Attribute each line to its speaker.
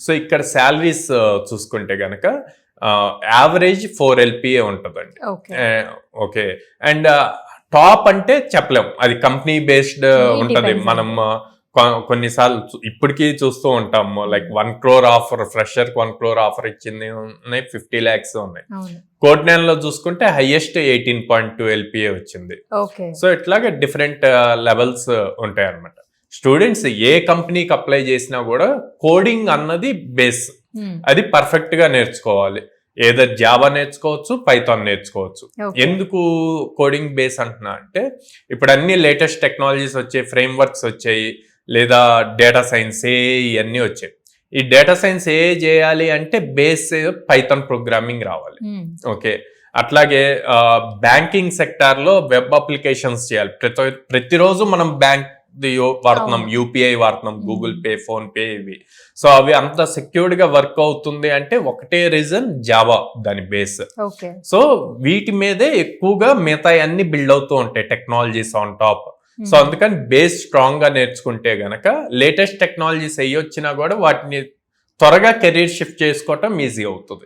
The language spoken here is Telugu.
Speaker 1: సో ఇక్కడ శాలరీస్ చూసుకుంటే గనక యావరేజ్ 4 LPA ఉంటుందండి. ఓకే. అండ్ టాప్ అంటే చెప్పలేం, అది కంపెనీ బేస్డ్ ఉంటది. మనం కొన్నిసార్లు ఇప్పటికీ చూస్తూ ఉంటాము, like 1 crore offer, fresher 1 crore offer ఇచ్చింది ఉన్నాయి, 50 lakhs ఉన్నాయి. కోట్నేలలో చూసుకుంటే హైయెస్ట్ 18.2 LPA వచ్చింది. సో ఇట్లాగే డిఫరెంట్ లెవెల్స్ ఉంటాయి అన్నమాట. స్టూడెంట్స్ ఏ కంపెనీకి అప్లై చేసినా కూడా కోడింగ్ అన్నది బేస్, అది పర్ఫెక్ట్ గా నేర్చుకోవాలి. ఏదో జావా నేర్చుకోవచ్చు, పైథాన్ నేర్చుకోవచ్చు. ఎందుకు కోడింగ్ బేస్ అంటున్నా అంటే, ఇప్పుడు అన్ని లేటెస్ట్ టెక్నాలజీస్ వచ్చాయి, ఫ్రేమ్ వర్క్స్ వచ్చాయి, లేదా డేటా సైన్స్ ఇవన్నీ వచ్చాయి. ఈ డేటా సైన్స్ చేయాలి అంటే బేస్ పైథాన్ ప్రోగ్రామింగ్ రావాలి. ఓకే. అట్లాగే బ్యాంకింగ్ సెక్టార్ లో వెబ్ అప్లికేషన్స్ చేయాలి. ప్రతిరోజు మనం బ్యాంక్ వాడుతున్నాం, యూపీఐ వాడుతున్నాం, గూగుల్ పే, ఫోన్ పే, ఇవి. సో అవి అంత సెక్యూర్డ్ గా వర్క్ అవుతుంది అంటే ఒకటే రీజన్, జావా దాని బేస్. సో వీటి మీదే ఎక్కువగా మిగతా అన్ని బిల్డ్ అవుతూ ఉంటాయి, టెక్నాలజీస్ ఆన్ టాప్. సో అందుకని బేస్ స్ట్రాంగ్ గా నేర్చుకుంటే గనక లేటెస్ట్ టెక్నాలజీస్ వచ్చినా కూడా వాటిని త్వరగా కెరీర్ షిఫ్ట్ చేసుకోవటం ఈజీ అవుతుంది.